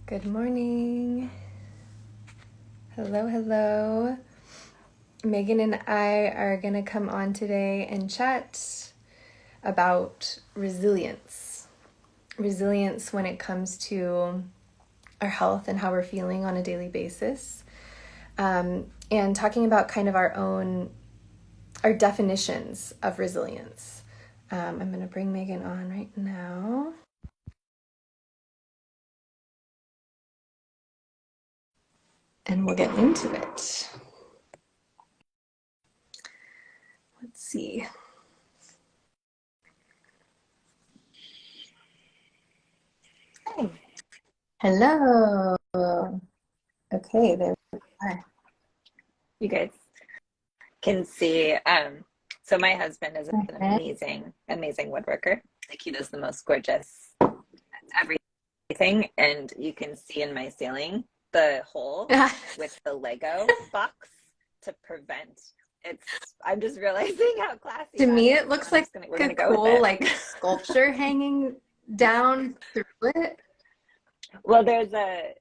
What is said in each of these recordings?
Good morning. Hello, hello. Megan and I are going to come on today and chat about resilience. Resilience when it comes to our health and how we're feeling on a daily basis. And talking about kind of our definitions of resilience. I'm going to bring Megan on right now. And we'll get into it. Let's see. Hi. Hello. Okay, there we are. You guys can see. So my husband is an Okay. amazing woodworker. Like he does the most gorgeous everything, and you can see in my ceiling the hole with the Lego box to prevent. It's. I'm just realizing how classy To that me, is. it looks like We're a gonna go with cool it. like sculpture hanging down through it. Well, there's a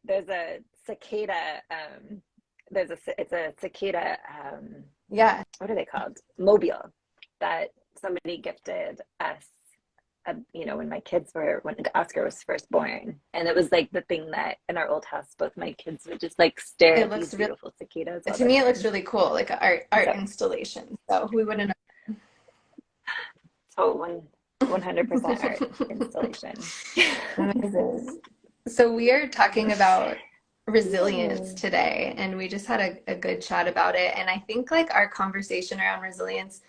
cicada. It's a cicada. Yeah. What are they called? Mobile that somebody gifted us. When when Oscar was first born, and it was like the thing that in our old house, both my kids would just like stare It at looks these really, beautiful cicadas all to the me, it looks time. really cool, like an art So, installation. So we wouldn't so 100% art know. installation. Amazing. So we are talking about resilience Yay. today, and we just had a good chat about it. And I think like our conversation around resilience,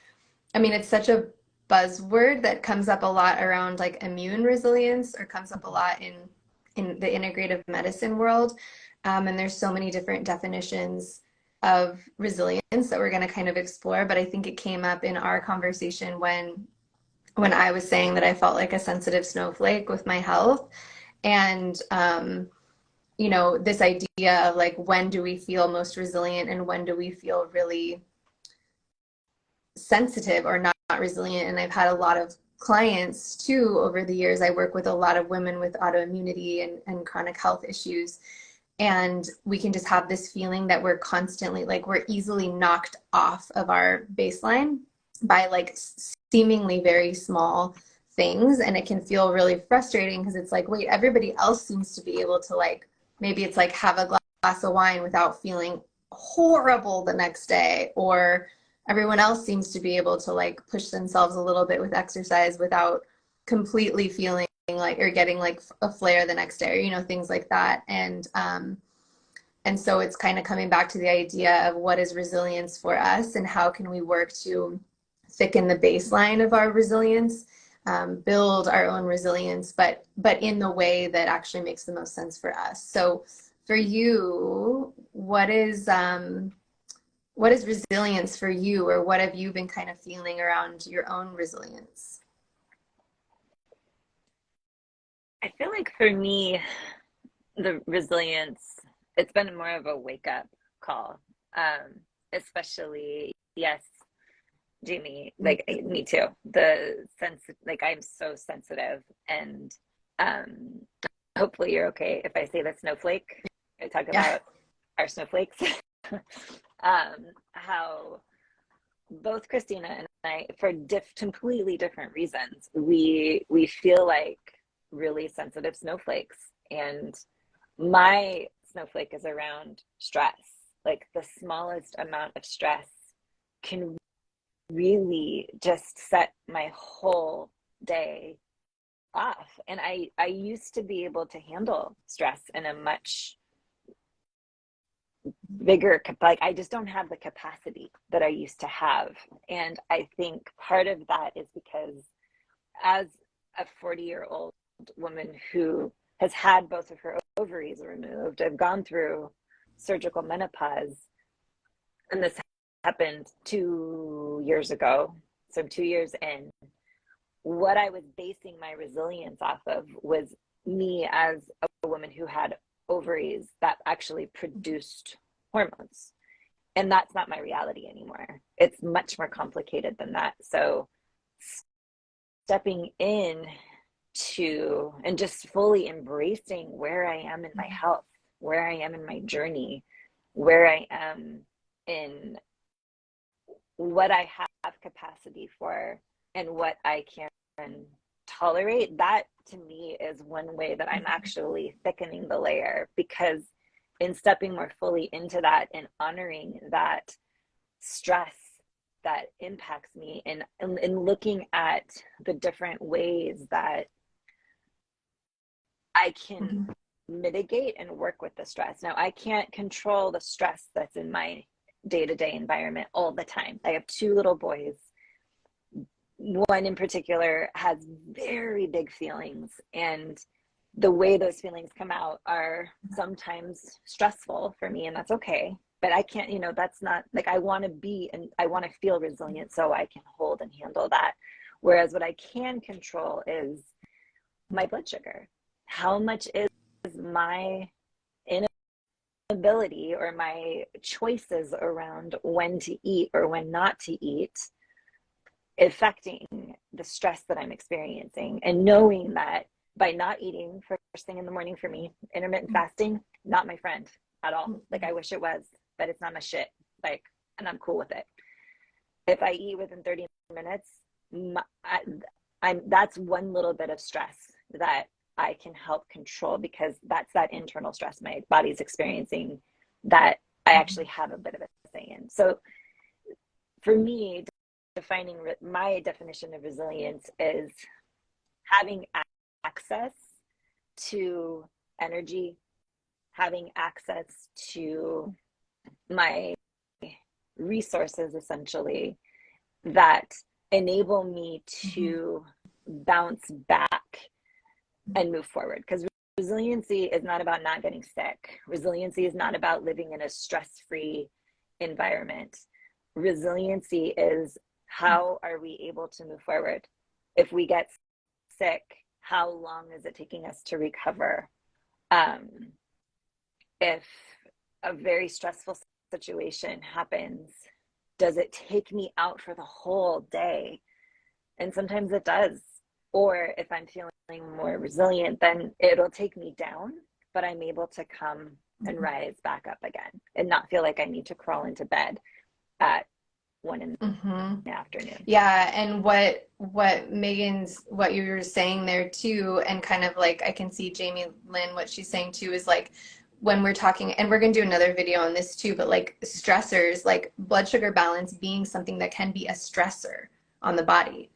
I mean, it's such a buzzword that comes up a lot around like immune resilience or comes up a lot in the integrative medicine world. And there's so many different definitions of resilience that we're going to kind of explore. But I think it came up in our conversation when I was saying that I felt like a sensitive snowflake with my health. And this idea of like when do we feel most resilient and when do we feel really sensitive or not resilient. And I've had a lot of clients too over the years. I work with a lot of women with autoimmunity and chronic health issues. And we can just have this feeling that we're constantly like we're easily knocked off of our baseline by like seemingly very small things. And it can feel really frustrating because it's like, wait, everybody else seems to be able to like, maybe it's like have a glass of wine without feeling horrible the next day, or everyone else seems to be able to like push themselves a little bit with exercise without completely feeling like or getting like a flare the next day, or things like that. And so it's kind of coming back to the idea of what is resilience for us and how can we work to thicken the baseline of our resilience, build our own resilience, but in the way that actually makes the most sense for us. So for you, what is resilience for you, or what have you been kind of feeling around your own resilience? I feel like for me, the resilience, it's been more of a wake up call. Especially, yes, Jamie, like me too. The sense, like I'm so sensitive, and um, hopefully you're okay if I say the snowflake. I talk Yeah. about our snowflakes. How both Christina and I, for completely different reasons, we feel like really sensitive snowflakes, and my snowflake is around stress. Like the smallest amount of stress can really just set my whole day off. And I used to be able to handle stress in a much bigger, like I just don't have the capacity that I used to have. And I think part of that is because as a 40-year-old woman who has had both of her ovaries removed, I've gone through surgical menopause, and this happened 2 years ago. So I'm 2 years in. What I was basing my resilience off of was me as a woman who had ovaries that actually produced hormones. And that's not my reality anymore. It's much more complicated than that. So stepping in to, and just fully embracing where I am in my health, where I am in my journey, where I am in what I have capacity for and what I can tolerate. That to me is one way that I'm actually thickening the layer, because in stepping more fully into that and honoring that stress that impacts me, and looking at the different ways that I can mitigate and work with the stress. Now, I can't control the stress that's in my day-to-day environment all the time. I have two little boys. One in particular has very big feelings, and the way those feelings come out are sometimes stressful for me, and that's okay. But I can't, that's not like, I want to be, and I want to feel resilient so I can hold and handle that. Whereas what I can control is my blood sugar. How much is my inability or my choices around when to eat or when not to eat affecting the stress that I'm experiencing? And knowing that by not eating first thing in the morning, for me, intermittent fasting, not my friend at all. Like, I wish it was, but it's not my shit. Like, and I'm cool with it. If I eat within 30 minutes, that's one little bit of stress that I can help control, because that's that internal stress my body's experiencing that I actually have a bit of a say in. So for me, defining my definition of resilience is having access to energy, having access to my resources, essentially, that enable me to bounce back and move forward. Because resiliency is not about not getting sick. Resiliency is not about living in a stress-free environment. Resiliency is, how are we able to move forward? If we get sick, how long is it taking us to recover? If a very stressful situation happens, does it take me out for the whole day? And sometimes it does. Or if I'm feeling more resilient, then it'll take me down, but I'm able to come and rise back up again and not feel like I need to crawl into bed at 1 in the afternoon. Yeah, and what you were saying there too, and kind of like I can see Jamie Lynn, what she's saying too, is like, when we're talking, and we're going to do another video on this too, but like stressors, like blood sugar balance being something that can be a stressor on the body,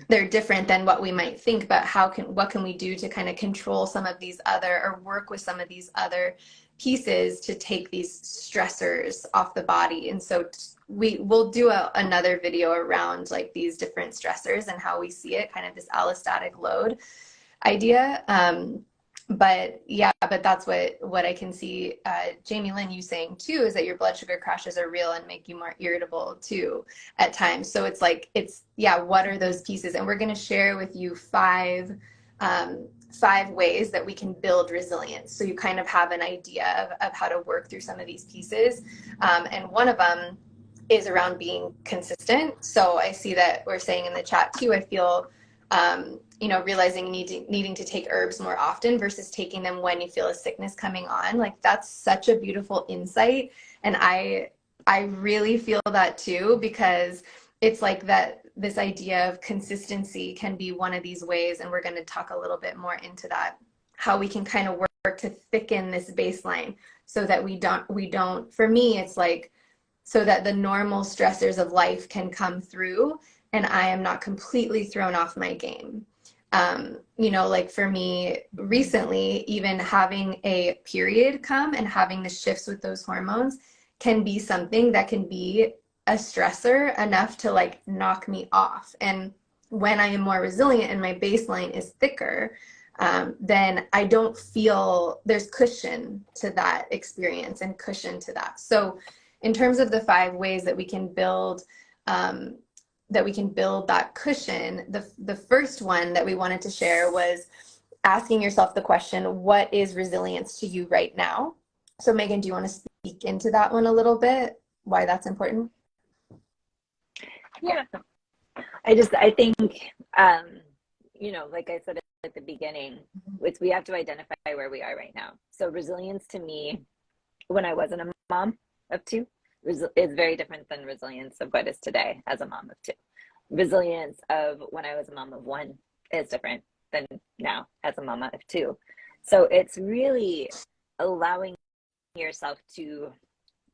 they're different than what we might think, but what can we do to kind of control some of these other, or work with some of these other pieces to take these stressors off the body? And so we'll do another video around like these different stressors and how we see it, kind of this allostatic load idea. But that's what I can see, Jamie Lynn, you saying too, is that your blood sugar crashes are real and make you more irritable too at times. So it's like, what are those pieces? And we're going to share with you five ways that we can build resilience, so you kind of have an idea of how to work through some of these pieces. And one of them is around being consistent. So I see that we're saying in the chat too, I feel realizing needing to take herbs more often versus taking them when you feel a sickness coming on. Like, that's such a beautiful insight. And I really feel that too, because it's like that this idea of consistency can be one of these ways. And we're going to talk a little bit more into that, how we can kind of work to thicken this baseline so that we don't, for me, it's like, so that the normal stressors of life can come through and I am not completely thrown off my game. Like for me recently, even having a period come and having the shifts with those hormones can be something that can be a stressor enough to like knock me off. And when I am more resilient and my baseline is thicker, then I don't feel there's cushion to that experience and cushion to that. So in terms of the 5 ways that we can build that cushion, the first one that we wanted to share was asking yourself the question, what is resilience to you right now? So Megan, do you want to speak into that one a little bit, why that's important? Yeah, I think like I said at the beginning, we have to identify where we are right now. So resilience to me, when I wasn't a mom of two, is very different than resilience of what is today as a mom of two. Resilience of when I was a mom of one is different than now as a mama of two. So it's really allowing yourself to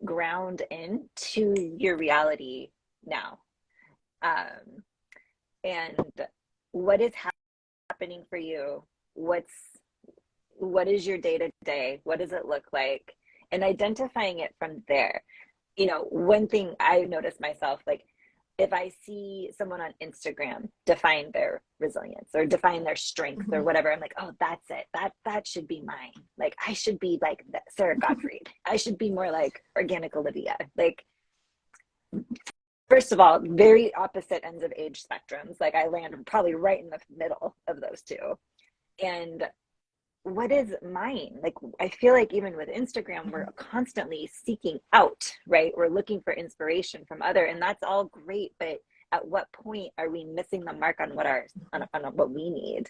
ground into your reality now. Um, and what is happening for you? What is your day to day? What does it look like? And identifying it from there. One thing I noticed myself, like if I see someone on Instagram define their resilience or define their strength or Mhm. whatever, I'm like, oh, that's it. That should be mine. Like I should be like Sarah Gottfried. I should be more like Organic Olivia. Like, first of all, very opposite ends of age spectrums. Like I land probably right in the middle of those two. And what is mine? Like I feel like even with Instagram, we're constantly seeking out, right? We're looking for inspiration from other, and that's all great, but at what point are we missing the mark on on what we need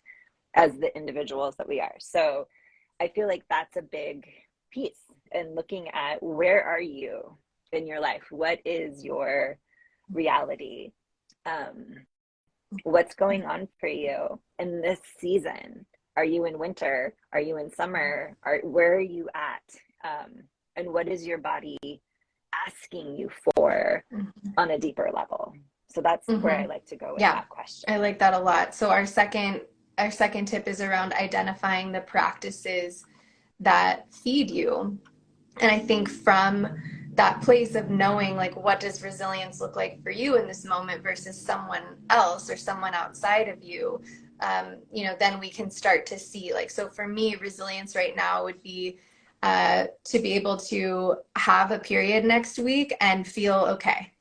as the individuals that we are? So I feel like that's a big piece, and looking at where are you in your life? What is your reality? Um, what's going on for you in this season? Are you in winter? Are you in summer? Where are you at? And what is your body asking you for Mhm. on a deeper level? So that's where I Mhm. like to go with Yeah, that question. I like that a lot. So our second tip is around identifying the practices that feed you. And I think from that place of knowing, like, what does resilience look like for you in this moment versus someone else or someone outside of you, then we can start to see, like, so for me, resilience right now would be to be able to have a period next week and feel okay.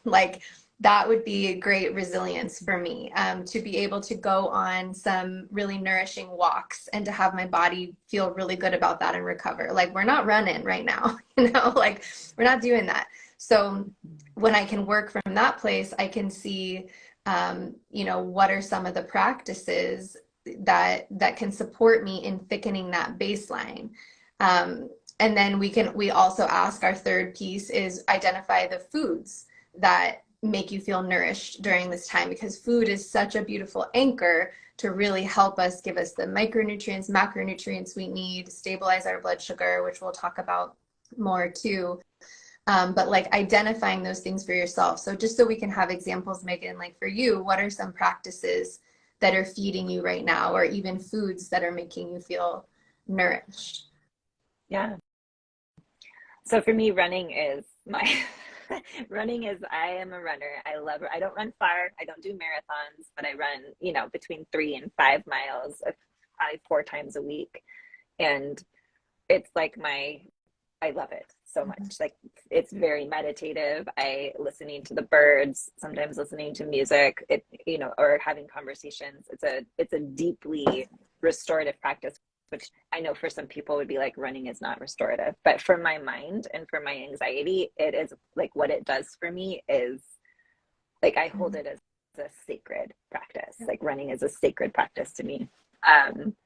Like, that would be great resilience for me, to be able to go on some really nourishing walks and to have my body feel really good about that and recover. Like, we're not running right now, like we're not doing that. So when I can work from that place, I can see, what are some of the practices that can support me in thickening that baseline. Um, and then we also ask, our third piece is identify the foods that make you feel nourished during this time, because food is such a beautiful anchor to really help us, give us the micronutrients, macronutrients we need, stabilize our blood sugar, which we'll talk about more too. But like identifying those things for yourself. So just so we can have examples, Megan, like for you, what are some practices that are feeding you right now, or even foods that are making you feel nourished? Yeah. So for me, running is my running is I am a runner. I don't run far. I don't do marathons, but I run, between 3 and 5 miles, 4 times a week. And it's like I love it so much. Mhm. Like it's very meditative. I listening to the birds, sometimes listening to music, or having conversations. It's a deeply restorative practice, which I know for some people would be like running is not restorative. But for my mind and for my anxiety, it is like what it does for me is like I hold it as a sacred practice. Like running is a sacred practice to me. Um,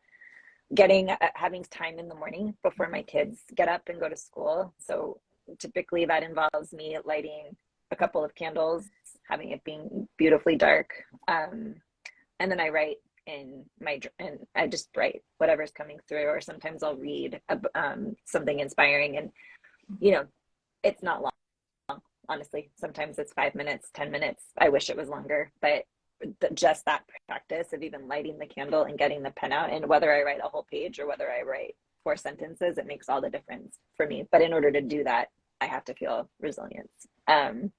having time in the morning before my kids get up and go to school. So typically that involves me lighting a couple of candles, having it being beautifully dark. And then I write and I just write whatever's coming through, or sometimes I'll read something inspiring. And, you know, it's not long, honestly. Sometimes it's 5 minutes, 10 minutes. I wish it was longer, but just that practice of even lighting the candle and getting the pen out, and whether I write a whole page or whether I write 4 sentences, it makes all the difference for me. But in order to do that, I have to feel resilience. And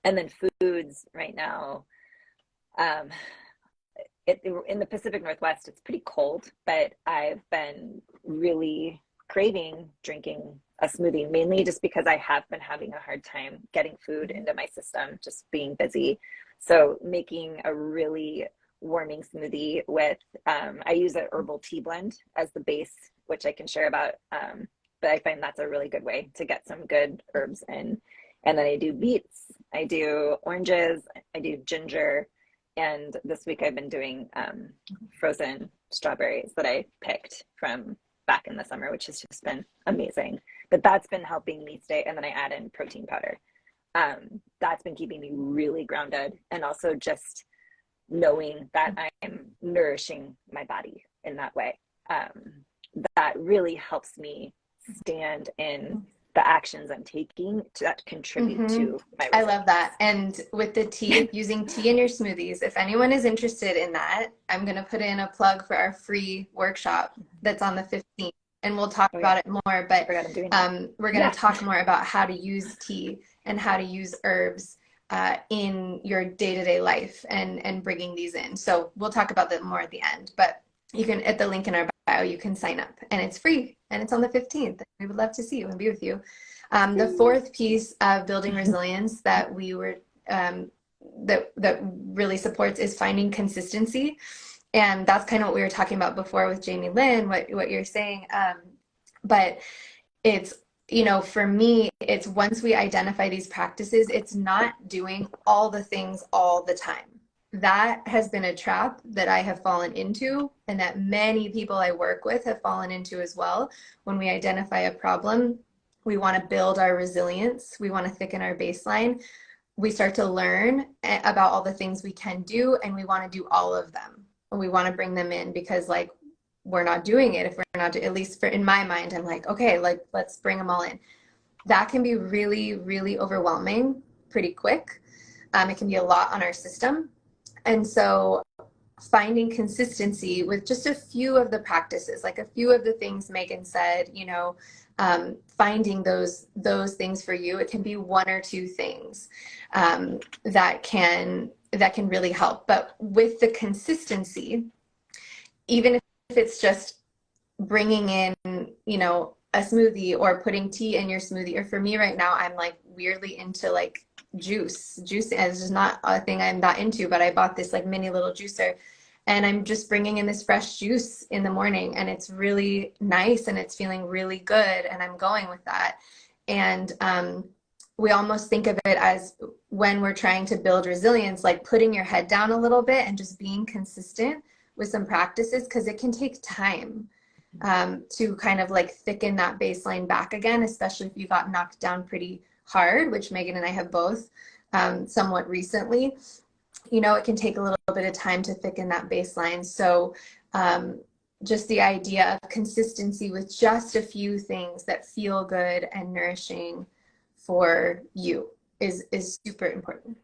then foods right now, um, in the Pacific Northwest, it's pretty cold, but I've been really craving drinking a smoothie, mainly just because I have been having a hard time getting food into my system, just being busy. So making a really warming smoothie with, I use an herbal tea blend as the base, which I can share about. But I find that's a really good way to get some good herbs in. And then I do beets, I do oranges, I do ginger, And this week I've been doing frozen strawberries that I picked from back in the summer, which has just been amazing. But that's been helping me stay. And then I add in protein powder. That's been keeping me really grounded, and also just knowing that I'm nourishing my body in that way. That really helps me stand in the actions I'm taking that contribute to my I resilience. love that. And with the tea, using tea in your smoothies, if anyone is interested in that, I'm going to put in a plug for our free workshop that's on the 15th. And we'll talk Oh yeah, about it more, I but forgot I'm doing that. we're going Yeah. to talk more about how to use tea and how to use herbs in your day-to-day life and bringing these in. So we'll talk about that more at the end, but you can, at the link in our bio, you can sign up and it's free and it's on the 15th. We would love to see you and be with you. The fourth piece of building resilience that we were that really supports is finding consistency, and that's kind of what we were talking about before with Jamie Lynn, what you're saying. But it's, you know, for me, it's once we identify these practices, it's not doing all the things all the time. That has been a trap that I have fallen into, and that many people I work with have fallen into as well. When we identify a problem, we want to build our resilience, we want to thicken our baseline. We start to learn about all the things we can do, and we want to do all of them. And we want to bring them in because, like, we're not doing it if we're not, at least for in my mind, I'm like, okay, like, let's bring them all in. That can be really, really overwhelming pretty quick. It can be a lot on our system. And so finding consistency with just a few of the practices, like a few of the things Megan said, you know, finding those things for you. It can be one or two things that can really help. But with the consistency, even if it's just bringing in, you know, a smoothie or putting tea in your smoothie, or for me right now, I'm like weirdly into like juice. Juice is just not a thing I'm not into, but I bought this like mini little juicer, and I'm just bringing in this fresh juice in the morning, and it's really nice and it's feeling really good, and I'm going with that. And we almost think of it as, when we're trying to build resilience, like putting your head down a little bit and just being consistent with some practices, because it can take time to kind of like thicken that baseline back again, especially if you got knocked down pretty hard, which Megan and I have both somewhat recently. You know, it can take a little bit of time to thicken that baseline. So just the idea of consistency with just a few things that feel good and nourishing for you is super important.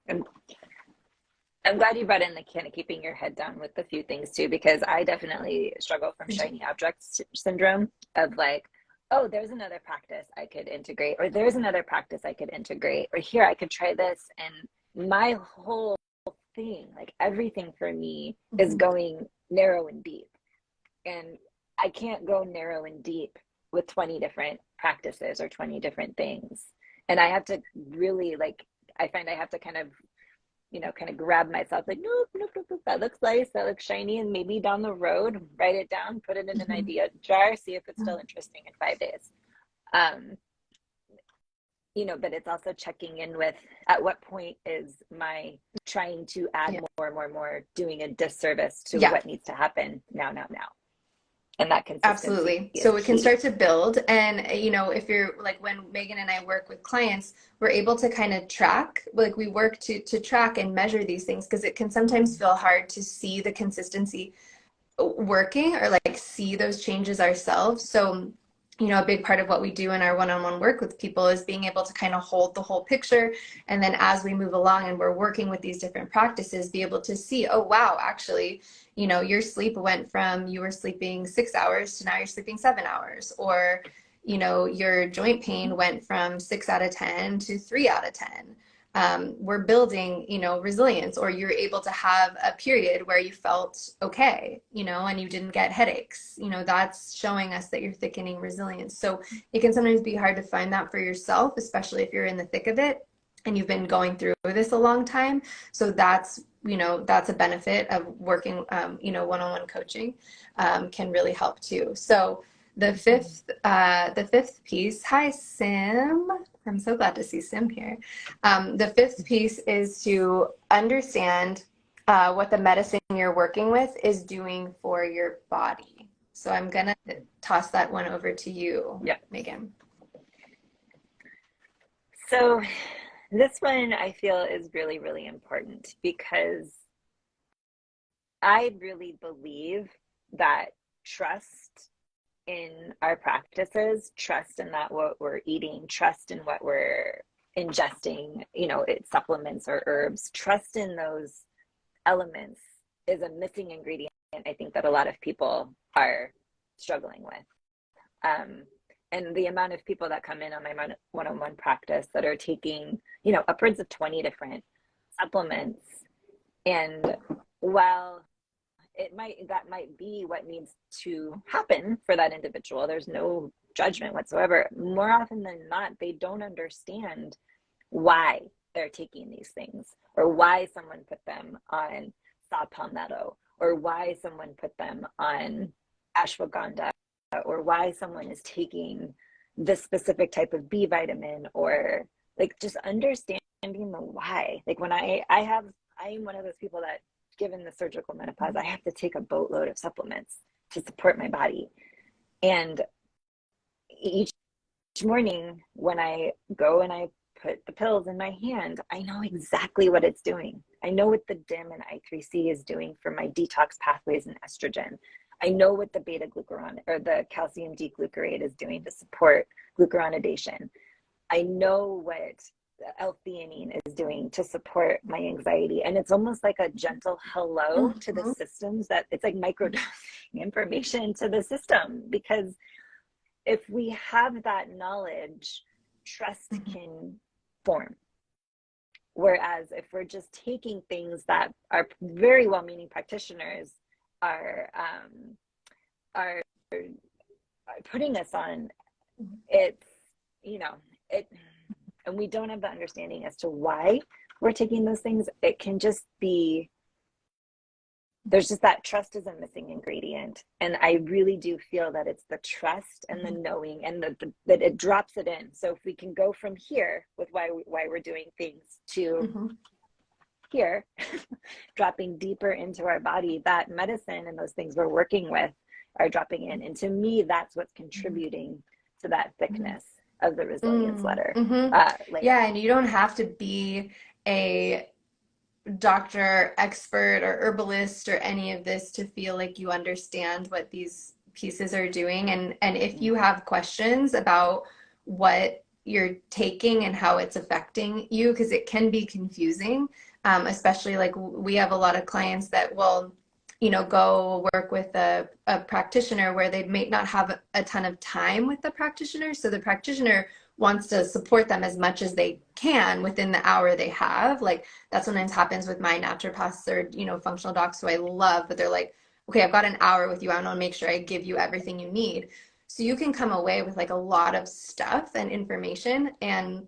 And I'm glad you brought in the kind of keeping your head down with a few things too, because I definitely struggle from shiny object syndrome of like, oh, there's another practice I could integrate, or there's another practice I could integrate, or here I could try this. And my whole thing, like everything for me is going narrow and deep. And I can't go narrow and deep with 20 different practices or 20 different things. And I have to really like, I find I have to kind of, you know, kind of grab myself like, nope, nope, nope, nope, that looks nice, that looks shiny, and maybe down the road, write it down, put it in an idea jar, see if it's still interesting in 5 days. You know, but it's also checking in with, at what point is my trying to add more and more and more doing a disservice to what needs to happen now. And that consistency. Absolutely. So we can start to build. And, you know, if you're like, when Megan and I work with clients, we're able to kind of track, like we work to track and measure these things, because it can sometimes feel hard to see the consistency working or like see those changes ourselves. So, you know, a big part of what we do in our one-on-one work with people is being able to kind of hold the whole picture. And then as we move along and we're working with these different practices, be able to see, oh, wow, actually, you know, your sleep went from, you were sleeping 6 hours to now you're sleeping 7 hours. Or, you know, your joint pain went from 6 out of 10 to 3 out of 10. We're building, you know, resilience. Or you're able to have a period where you felt okay, you know, and you didn't get headaches. You know, that's showing us that you're thickening resilience. So it can sometimes be hard to find that for yourself, especially if you're in the thick of it and you've been going through this a long time. So that's, you know, that's a benefit of working, you know, one-on-one coaching can really help too. So the fifth piece, hi, Sim. I'm so glad to see Sim here. The fifth piece is to understand what the medicine you're working with is doing for your body. So I'm gonna toss that one over to you, Yeah. Megan. So this one I feel is really, really important because I really believe that trust in our practices, trust in that what we're eating, trust in what we're ingesting, it's supplements or herbs, trust in those elements is a missing ingredient I think that a lot of people are struggling with. And the amount of people that come in on my one-on-one practice that are taking, upwards of 20 different supplements. And while that might be what needs to happen for that individual, there's no judgment whatsoever. More often than not, they don't understand why they're taking these things, or why someone put them on saw palmetto, or why someone put them on ashwagandha, or why someone is taking this specific type of B vitamin, or like just understanding the why. Like when I am one of those people that, given the surgical menopause, I have to take a boatload of supplements to support my body. And each morning when I go and I put the pills in my hand, I know exactly what it's doing. I know what the DIM and I3C is doing for my detox pathways and estrogen. I know what the beta glucuron or the calcium D-glucarate is doing to support glucuronidation. I know what L-theanine is doing to support my anxiety. And it's almost like a gentle hello to the systems, that it's like microdosing information to the system. Because if we have that knowledge, trust can form. Whereas if we're just taking things that are very well-meaning practitioners are putting us on, it's, and we don't have the understanding as to why we're taking those things, it can just be, there's just that trust is a missing ingredient. And I really do feel that it's the trust and the knowing, and that it drops it in. So if we can go from here with why we're doing things to here, dropping deeper into our body, that medicine and those things we're working with are dropping in. And to me, that's what's contributing to that thickness of the resilience layer. Yeah, and you don't have to be a doctor, expert, or herbalist or any of this to feel like you understand what these pieces are doing. And if you have questions about what you're taking and how it's affecting you, because it can be confusing, especially like we have a lot of clients that will go work with a practitioner where they may not have a ton of time with the practitioner. So the practitioner wants to support them as much as they can within the hour they have. Like that sometimes happens with my naturopaths or, functional docs who I love, but they're like, okay, I've got an hour with you. I want to make sure I give you everything you need. So you can come away with like a lot of stuff and information, and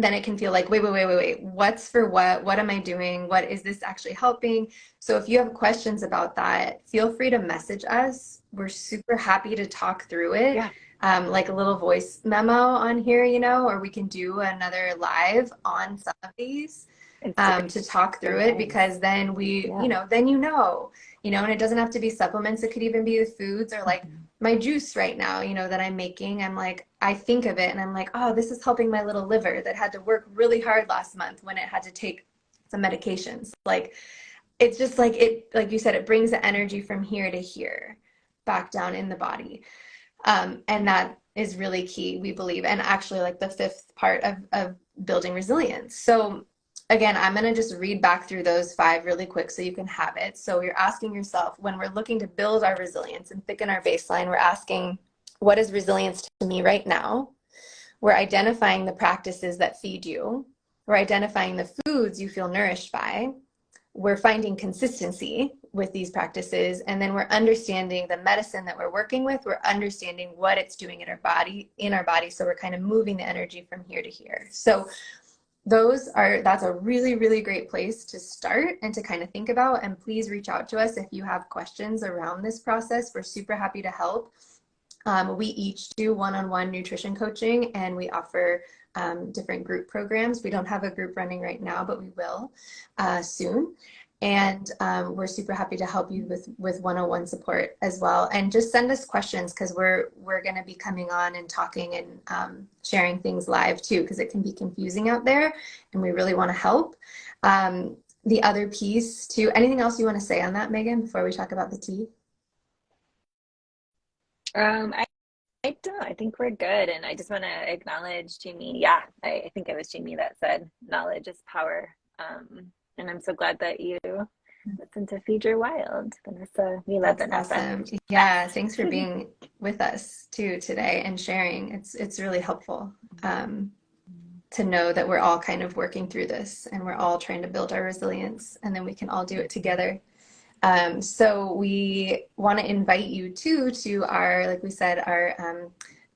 then it can feel like, wait, what's for what? What am I doing? What is this actually helping? So if you have questions about that, feel free to message us. We're super happy to talk through it. Yeah. Like a little voice memo on here, or we can do another live on some of these to talk through it, because then and it doesn't have to be supplements. It could even be the foods, or like my juice right now, that I'm making. I'm like, I think of it and I'm like, oh, this is helping my little liver that had to work really hard last month when it had to take some medications. Like, it's just like like you said, it brings the energy from here to here back down in the body. And that is really key, we believe. And actually like the fifth part of building resilience. So again, I'm going to just read back through those 5 really quick so you can have it. So you're asking yourself, when we're looking to build our resilience and thicken our baseline, we're asking, what is resilience to me right now? We're identifying the practices that feed you. We're identifying the foods you feel nourished by. We're finding consistency with these practices, and then we're understanding the medicine that we're working with. We're understanding what it's doing in our body. So we're kind of moving the energy from here to here. So that's a really, really great place to start and to kind of think about. And please reach out to us if you have questions around this process. We're super happy to help. We each do one-on-one nutrition coaching, and we offer different group programs. We don't have a group running right now, but we will soon. And we're super happy to help you with one-on-one support as well. And just send us questions, because we're going to be coming on and talking and sharing things live too, because it can be confusing out there, and we really want to help. The other piece too, anything else you want to say on that, Megan, before we talk about the tea? I, I don't. I think we're good. And I just want to acknowledge Jamie. Yeah, I think it was Jamie that said knowledge is power. And I'm so glad that you listen to Feed Your Wild. Vanessa, we love That's Vanessa. awesome. She's the Yeah, best. thanks for being with us too today and sharing. It's really helpful to know that we're all kind of working through this, and we're all trying to build our resilience, and then we can all do it together. So we want to invite you too to our, like we said, our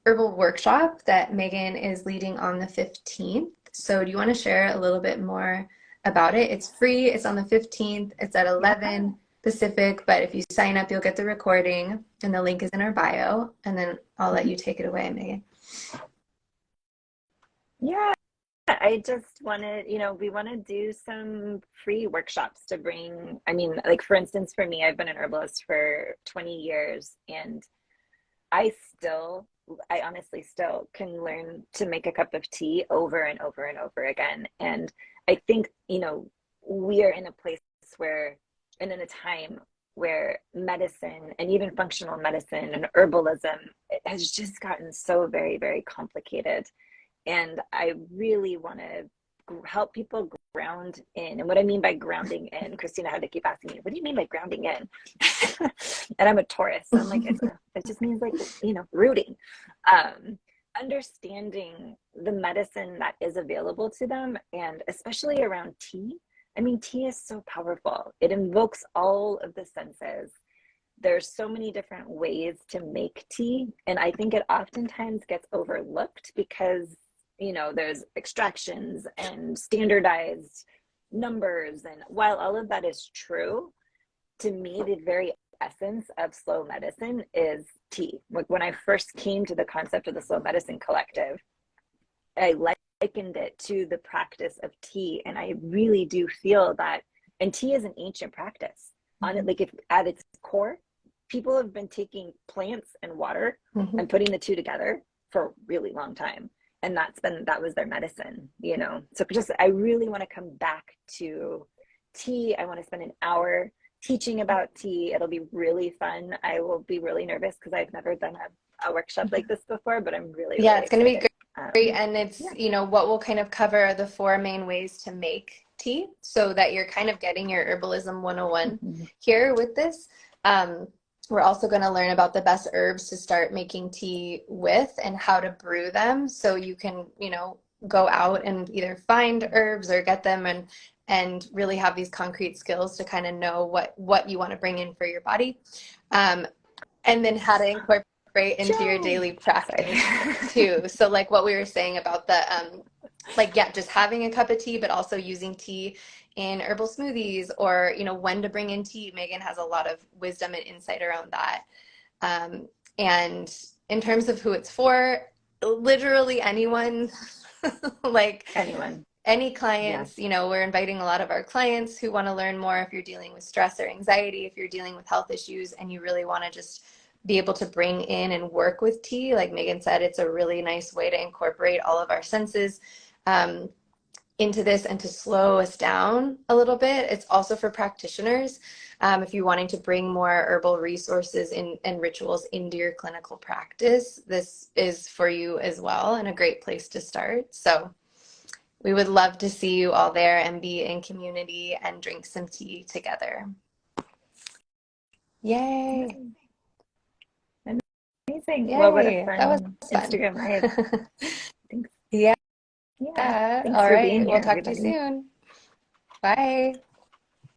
herbal workshop that Megan is leading on the 15th. So do you want to share a little bit more about it? It's free. It's on the 15th. It's at Yeah. 11 Pacific, but if you sign up, you'll get the recording, and the link is in our bio. And then I'll let you take it away, Megan. Yeah. I just wanted, we want to do some free workshops to bring. I mean, like for instance, for me, I've been an herbalist for 20 years, and I still, I honestly still can learn to make a cup of tea over and over and over again. And I think, we are in a place where, and in a time where medicine and even functional medicine and herbalism it has just gotten so very, very complicated. And I really want to help people ground in. And what I mean by grounding in, Christina had to keep asking me, what do you mean by grounding in? And I'm a Taurus. So I'm like, it just means like, rooting. Um, Understanding the medicine that is available to them, and especially around tea. I mean, tea is so powerful. It invokes all of the senses. There's so many different ways to make tea, and I think it oftentimes gets overlooked because there's extractions and standardized numbers. And while all of that is true, to me, the very essence of slow medicine is tea. Like when I first came to the concept of the slow medicine collective, I likened it to the practice of tea. And I really do feel that, and tea is an ancient practice. On it, like if at its core, people have been taking plants and water and putting the two together for a really long time. And that was their medicine, So I really want to come back to tea. I want to spend an hour teaching about tea. It'll be really fun. I will be really nervous because I've never done a workshop like this before, but I'm really, Yeah, really it's going to be excited. great. And it's, Yeah. what we'll kind of cover are the four main ways to make tea, so that you're kind of getting your herbalism 101 here with this. We're also going to learn about the best herbs to start making tea with and how to brew them, so you can, go out and either find herbs or get them, and really have these concrete skills to kind of know what you want to bring in for your body. And then how to incorporate into your daily practice too. So like what we were saying about the just having a cup of tea, but also using tea in herbal smoothies, or when to bring in tea. Megan has a lot of wisdom and insight around that. And in terms of who it's for, literally anyone, like Anyone. any Yes. clients. We're inviting a lot of our clients who want to learn more. If you're dealing with stress or anxiety, if you're dealing with health issues and you really want to just be able to bring in and work with tea, like Megan said, it's a really nice way to incorporate all of our senses into this and to slow us down a little bit. It's also for practitioners. If you're wanting to bring more herbal resources and rituals into your clinical practice, this is for you as well, and a great place to start. So we would love to see you all there and be in community and drink some tea together. Yay. Amazing. Yay. Well, what a That was fun fun. Instagram live. Thanks. Yeah. Yeah. Thanks All for being right. here, We'll talk to you everybody. soon. Bye.